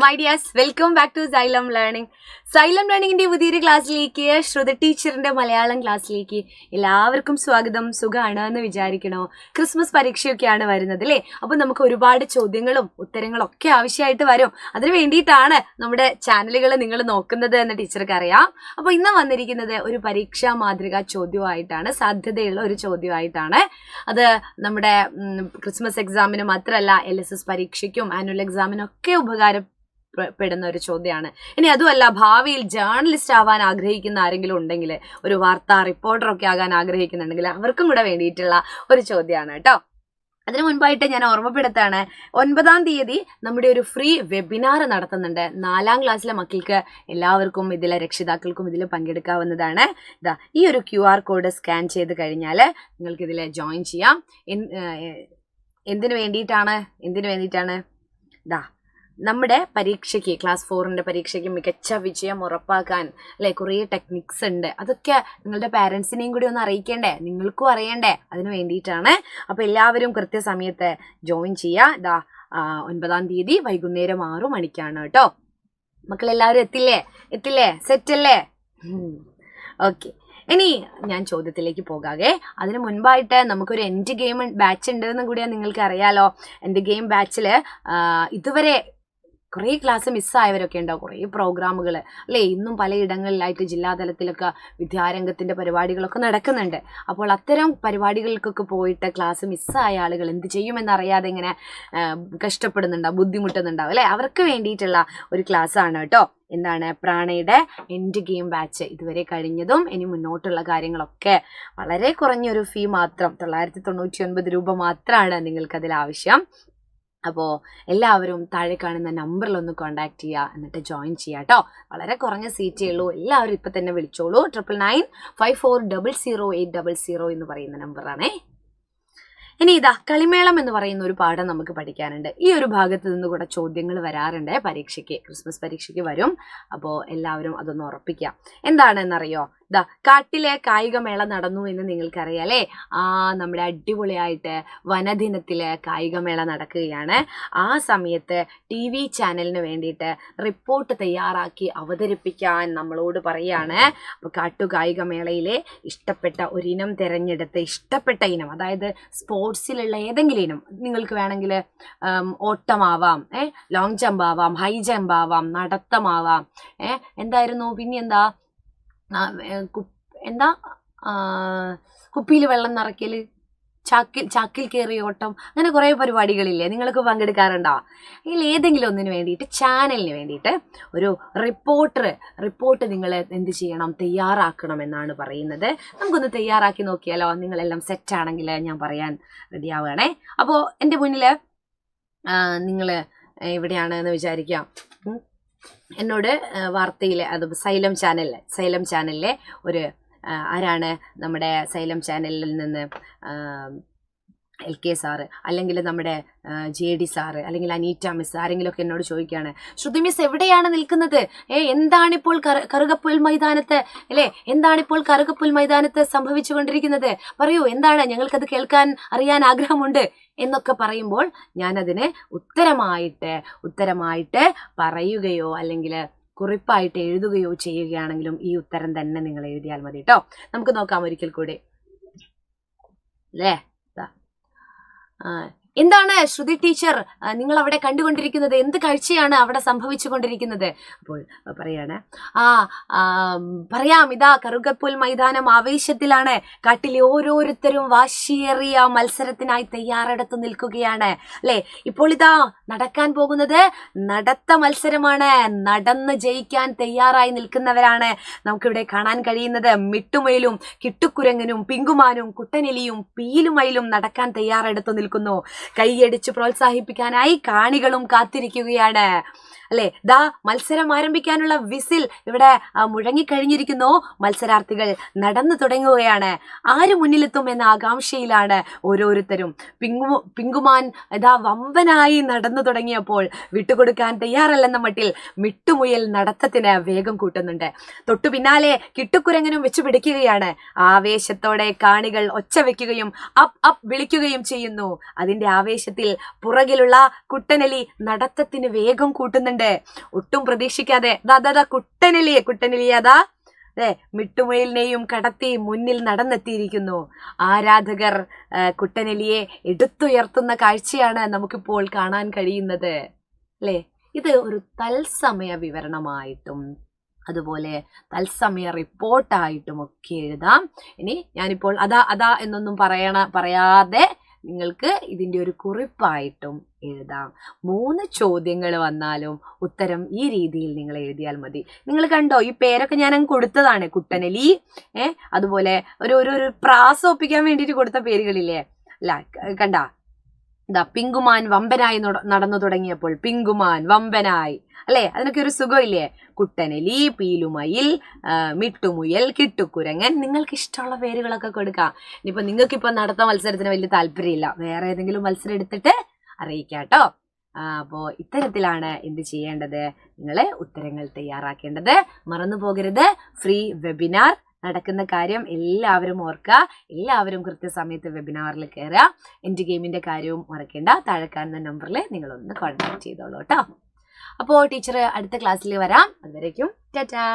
My dears, welcome back to Xylem learning. Xylem ലേണിംഗിന്റെ പുതിയൊരു ക്ലാസ്സിലേക്ക്, ശ്രുതി ടീച്ചറിന്റെ മലയാളം ക്ലാസ്സിലേക്ക് എല്ലാവർക്കും സ്വാഗതം. സുഖമാണ് എന്ന് വിചാരിക്കണോ? ക്രിസ്മസ് പരീക്ഷയൊക്കെയാണ് വരുന്നത് അല്ലേ? അപ്പൊ നമുക്ക് ഒരുപാട് ചോദ്യങ്ങളും ഉത്തരങ്ങളും ഒക്കെ ആവശ്യമായിട്ട് വരും. അതിന് വേണ്ടിയിട്ടാണ് നമ്മുടെ ചാനലുകൾ നിങ്ങൾ നോക്കുന്നത് എന്ന് ടീച്ചർക്ക് അറിയാം. അപ്പൊ ഇന്ന് വന്നിരിക്കുന്നത് ഒരു പരീക്ഷാ മാതൃക ചോദ്യമായിട്ടാണ്, സാധ്യതയുള്ള ഒരു ചോദ്യമായിട്ടാണ്. അത് നമ്മുടെ ക്രിസ്മസ് എക്സാമിന് മാത്രമല്ല, LSS പരീക്ഷയ്ക്കും ആനുവൽ എക്സാമിനും ഒക്കെ ഉപകാരപ്പെടുന്ന ഒരു ചോദ്യമാണ്. ഇനി അതുമല്ല, ഭാവിയിൽ ജേർണലിസ്റ്റ് ആവാൻ ആഗ്രഹിക്കുന്ന ആരെങ്കിലും ഉണ്ടെങ്കിൽ, ഒരു വാർത്താ റിപ്പോർട്ടറൊക്കെ ആകാൻ ആഗ്രഹിക്കുന്നുണ്ടെങ്കിൽ അവർക്കും കൂടെ വേണ്ടിയിട്ടുള്ള ഒരു ചോദ്യമാണ് കേട്ടോ. അതിനു മുൻപായിട്ട് ഞാൻ ഓർമ്മപ്പെടുത്താണ്, 9-ാം തീയതി നമ്മുടെ ഒരു ഫ്രീ വെബിനാർ നടത്തുന്നുണ്ട്. 4ാം ക്ലാസ്സിലെ മക്കൾക്ക് എല്ലാവർക്കും, ഇതിലെ രക്ഷിതാക്കൾക്കും ഇതിൽ പങ്കെടുക്കാവുന്നതാണ്. ഇതാ ഈ ഒരു QR കോഡ് സ്കാൻ ചെയ്ത് കഴിഞ്ഞാൽ നിങ്ങൾക്ക് ഇതിൽ ജോയിൻ ചെയ്യാം. എന്തിനു വേണ്ടിയിട്ടാണ് ഇതാ നമ്മുടെ പരീക്ഷയ്ക്ക്, ക്ലാസ് 4ന്റെ പരീക്ഷയ്ക്ക് മികച്ച വിജയം ഉറപ്പാക്കാൻ അല്ലെ, കുറേ ടെക്നിക്സ് ഉണ്ട്. അതൊക്കെ നിങ്ങളുടെ പാരൻസിനെയും കൂടി ഒന്ന് അറിയിക്കേണ്ടേ, നിങ്ങൾക്കും അറിയണ്ടേ? അതിന് വേണ്ടിയിട്ടാണ്. അപ്പോൾ എല്ലാവരും കൃത്യസമയത്ത് ജോയിൻ ചെയ്യുക. ഇതാ 9-ാം തീയതി വൈകുന്നേരം 6 മണിക്കാണ് കേട്ടോ. മക്കളെല്ലാവരും എത്തില്ലേ? സെറ്റല്ലേ? ഓക്കെ, ഇനി ഞാൻ ചോദ്യത്തിലേക്ക് പോകാതെ അതിന് മുൻപായിട്ട് നമുക്കൊരു എൻഡ് ഗെയിം ബാച്ച് ഉണ്ട് എന്ന് കൂടിയാ നിങ്ങൾക്ക് അറിയാലോ. എൻഡ് ഗെയിം ബാച്ചിൽ ഇതുവരെ കുറേ ക്ലാസ് മിസ്സായവരൊക്കെ ഉണ്ടാവും, കുറേ പ്രോഗ്രാമുകൾ അല്ലേ. ഇന്നും പലയിടങ്ങളിലായിട്ട് ജില്ലാതലത്തിലൊക്കെ വിദ്യാരംഗത്തിൻ്റെ പരിപാടികളൊക്കെ നടക്കുന്നുണ്ട്. അപ്പോൾ അത്തരം പരിപാടികൾക്കൊക്കെ പോയിട്ട് ക്ലാസ് മിസ്സായ ആളുകൾ എന്ത് ചെയ്യുമെന്നറിയാതെ ഇങ്ങനെ കഷ്ടപ്പെടുന്നുണ്ടാവും, ബുദ്ധിമുട്ടുന്നുണ്ടാവും അല്ലേ. അവർക്ക് വേണ്ടിയിട്ടുള്ള ഒരു ക്ലാസ്സാണ് കേട്ടോ. എന്താണ്? പ്രാണയുടെ എൻഡ് ഗെയിം ബാച്ച്. ഇതുവരെ കഴിഞ്ഞതും ഇനി മുന്നോട്ടുള്ള കാര്യങ്ങളൊക്കെ വളരെ കുറഞ്ഞൊരു ഫീ മാത്രം, 999 രൂപ മാത്രമാണ് നിങ്ങൾക്കതിൽ ആവശ്യം. അപ്പോൾ എല്ലാവരും താഴെ കാണുന്ന നമ്പറിലൊന്ന് കോൺടാക്ട് ചെയ്യുക, എന്നിട്ട് ജോയിൻ ചെയ്യുക കേട്ടോ. വളരെ കുറഞ്ഞ സീറ്റേ ഉള്ളൂ. എല്ലാവരും ഇപ്പം തന്നെ വിളിച്ചോളൂ. 9995400800 എന്ന് പറയുന്ന നമ്പറാണേ. ഇനി ഇതാ കളിമേളം എന്ന് പറയുന്ന ഒരു പാഠം നമുക്ക് പഠിക്കാനുണ്ട്. ഈ ഒരു ഭാഗത്ത് നിന്ന് കൂടെ ചോദ്യങ്ങൾ വരാറുണ്ട് പരീക്ഷയ്ക്ക്, ക്രിസ്മസ് പരീക്ഷയ്ക്ക് വരും. അപ്പോൾ എല്ലാവരും അതൊന്ന് ഉറപ്പിക്കുക. എന്താണെന്നറിയോ? ഇതാ കാട്ടിലെ കായികമേള നടന്നു എന്ന് നിങ്ങൾക്കറിയാം അല്ലേ. നമ്മുടെ അടിപൊളിയായിട്ട് വനദിനത്തില് കായികമേള നടക്കുകയാണ്. ആ സമയത്ത് TV ചാനലിന് വേണ്ടിയിട്ട് റിപ്പോർട്ട് തയ്യാറാക്കി അവതരിപ്പിക്കാൻ നമ്മളോട് പറയാണ്. അപ്പോൾ കായികമേളയിലെ ഇഷ്ടപ്പെട്ട ഒരിനം തിരഞ്ഞെടുത്ത്, ഇഷ്ടപ്പെട്ട ഇനം, അതായത് സ്പോർട്സിലുള്ള ഏതെങ്കിലും ഇനം നിങ്ങൾക്ക് വേണമെങ്കിൽ, ഓട്ടമാവാം, ലോങ് ജമ്പ് ആവാം, ഹൈ ജമ്പ് ആവാം, നടത്തമാവാം, എന്തായിരുന്നു പിന്നെന്താ, കുപ്പിയിൽ വെള്ളം നിറയ്ക്കൽ, ചാക്കിൽ കയറി ഓട്ടം, അങ്ങനെ കുറേ പരിപാടികളില്ലേ, നിങ്ങൾക്ക് പങ്കെടുക്കാറുണ്ടോ? ഇതിൽ ഏതെങ്കിലും ഒന്നിന് വേണ്ടിയിട്ട്, ചാനലിന് വേണ്ടിയിട്ട് ഒരു റിപ്പോർട്ട് നിങ്ങൾ എന്ത് ചെയ്യണം? തയ്യാറാക്കണം എന്നാണ് പറയുന്നത്. നമുക്കൊന്ന് തയ്യാറാക്കി നോക്കിയാലോ? നിങ്ങളെല്ലാം സെറ്റാണെങ്കിൽ ഞാൻ പറയാൻ റെഡിയാവുകയാണേ. അപ്പോൾ എൻ്റെ മുന്നിൽ നിങ്ങൾ എവിടെയാണെന്ന് വിചാരിക്കാം. എന്നോട് വാർത്തയിൽ, അത് സൈലം ചാനലിലെ ഒരു ആരാണ്, നമ്മുടെ സൈലം ചാനലിൽ നിന്ന് LK സാറ്, അല്ലെങ്കിൽ നമ്മുടെ JD സാറ്, അല്ലെങ്കിൽ അനീറ്റ മിസ്, ആരെങ്കിലുമൊക്കെ എന്നോട് ചോദിക്കുകയാണ്, ശ്രുതി മിസ് എവിടെയാണ് നിൽക്കുന്നത്? എന്താണിപ്പോൾ കറുകപ്പുൽ മൈതാനത്ത് അല്ലേ, എന്താണിപ്പോൾ കറുകപ്പുൽ മൈതാനത്ത് സംഭവിച്ചു കൊണ്ടിരിക്കുന്നത്? പറയൂ, എന്താണ്? ഞങ്ങൾക്കത് കേൾക്കാൻ, അറിയാൻ ആഗ്രഹമുണ്ട് എന്നൊക്കെ പറയുമ്പോൾ ഞാനതിന് ഉത്തരമായിട്ട് പറയുകയോ അല്ലെങ്കിൽ കുറിപ്പായിട്ട് എഴുതുകയോ ചെയ്യുകയാണെങ്കിലും ഈ ഉത്തരം തന്നെ നിങ്ങൾ എഴുതിയാൽ മതി കേട്ടോ. നമുക്ക് നോക്കാം ഒരിക്കൽ കൂടി അല്ലേ. എന്താണ് ശ്രുതി ടീച്ചർ നിങ്ങൾ അവിടെ കണ്ടുകൊണ്ടിരിക്കുന്നത്? എന്ത് കാഴ്ചയാണ് അവിടെ സംഭവിച്ചു കൊണ്ടിരിക്കുന്നത്? അപ്പോൾ പറയാണ്, പറയാം, ഇതാ കറുകപ്പുൽ മൈതാനം ആവേശത്തിലാണ്. കാട്ടിലെ ഓരോരുത്തരും വാശിയേറിയ മത്സരത്തിനായി തയ്യാറെടുത്ത് നിൽക്കുകയാണ് അല്ലേ. ഇപ്പോൾ ഇതാ നടക്കാൻ പോകുന്നത് നടത്ത മത്സരമാണ്. നടന്ന് ജയിക്കാൻ തയ്യാറായി നിൽക്കുന്നവരാണ് നമുക്കിവിടെ കാണാൻ കഴിയുന്നത്. മിട്ടുമയിലും കിട്ടുക്കുരങ്ങനും പിങ്കുമാനും കുട്ടനെലിയും പീലുമയിലും നടക്കാൻ തയ്യാറെടുത്ത് നിൽക്കുന്നു. കൈയടിച്ച് പ്രോത്സാഹിപ്പിക്കാനായി കാണികളും കാത്തിരിക്കുകയാണ് അല്ലേ. ദാ മത്സരം ആരംഭിക്കാനുള്ള വിസിൽ ഇവിടെ മുഴങ്ങിക്കഴിഞ്ഞിരിക്കുന്നു. മത്സരാർത്ഥികൾ നടന്നു തുടങ്ങുകയാണ്. ആര് മുന്നിലെത്തും എന്ന ആകാംക്ഷയിലാണ് ഓരോരുത്തരും. പിങ്കുമാൻ ഇതാ വമ്പനായി നടന്നു തുടങ്ങിയപ്പോൾ വിട്ടുകൊടുക്കാൻ തയ്യാറല്ലെന്ന മട്ടിൽ മിട്ടുമുയൽ നടത്തത്തിന് വേഗം കൂട്ടുന്നുണ്ട്. തൊട്ടു പിന്നാലെ കിട്ടുക്കുരങ്ങനും വെച്ചു പിടിക്കുകയാണ്. ആവേശത്തോടെ കാണികൾ ഒച്ച വെക്കുകയും അപ്പ് അപ്പ് വിളിക്കുകയും ചെയ്യുന്നു. അതിന്റെ ആവേശത്തിൽ പുറകിലുള്ള കുട്ടനെലി നടത്തത്തിന് വേഗം കൂട്ടുന്നുണ്ട്. വരുന്നുണ്ട്. ഒട്ടും പ്രതീക്ഷിക്കാതെ ദാ കുട്ടനെലിയെ അതാ മിട്ടുമുയലിനെയും കടത്തി മുന്നിൽ നടന്നെത്തിയിരിക്കുന്നു. ആരാധകർ കുട്ടനെലിയെ എടുത്തുയർത്തുന്ന കാഴ്ചയാണ് നമുക്കിപ്പോൾ കാണാൻ കഴിയുന്നത് അല്ലേ. ഇത് ഒരു തത്സമയ വിവരണമായിട്ടും അതുപോലെ തത്സമയ റിപ്പോർട്ടായിട്ടും ഒക്കെ എഴുതാം. ഇനി ഞാനിപ്പോൾ അതാ എന്നൊന്നും പറയാതെ നിങ്ങൾക്ക് ഇതിൻ്റെ ഒരു കുറിപ്പായിട്ടും എഴുതാം. 3 ചോദ്യങ്ങൾ വന്നാലും ഉത്തരം ഈ രീതിയിൽ നിങ്ങൾ എഴുതിയാൽ മതി. നിങ്ങൾ കണ്ടോ, ഈ പേരൊക്കെ ഞാൻ അങ്ങ് കൊടുത്തതാണ്. കുട്ടനെലി, അതുപോലെ ഒരു പ്രാസം ഒപ്പിക്കാൻ വേണ്ടിയിട്ട് കൊടുത്ത പേരുകളില്ലേ അല്ല, കണ്ട പിങ്കുമാൻ വമ്പനായി നടന്നു തുടങ്ങിയപ്പോൾ പിങ്കുമാൻ വമ്പനായി അല്ലെ, അതിനൊക്കെ ഒരു സുഖമില്ലേ. കുട്ടനെലി, പീലുമയിൽ, മിട്ടുമുയൽ, കിട്ടുക്കുരങ്ങൻ, നിങ്ങൾക്ക് ഇഷ്ടമുള്ള പേരുകളൊക്കെ കൊടുക്കാം. ഇനിയിപ്പോൾ നിങ്ങൾക്കിപ്പോൾ നടത്ത മത്സരത്തിന് വലിയ താല്പര്യമില്ല, വേറെ ഏതെങ്കിലും മത്സരം എടുത്തിട്ട് അറിയിക്കാട്ടോ. അപ്പോൾ ഇത്തരത്തിലാണ് എന്ത് ചെയ്യേണ്ടത്, നിങ്ങൾ ഉത്തരങ്ങൾ തയ്യാറാക്കേണ്ടത്. മറന്നു പോകരുത്, ഫ്രീ വെബിനാർ നടക്കുന്ന കാര്യം എല്ലാവരും ഓർക്കുക. എല്ലാവരും കൃത്യസമയത്ത് വെബിനാറിൽ കയറുക. എൻ്റെ ഗെയിമിൻ്റെ കാര്യവും മറക്കേണ്ട. താഴെ കാണുന്ന നമ്പറിൽ നിങ്ങളൊന്ന് കോൺടാക്ട് ചെയ്തോളൂ കേട്ടോ. അപ്പോൾ ടീച്ചർ അടുത്ത ക്ലാസ്സിൽ വരാം. അതുവരേക്കും ടാറ്റാ.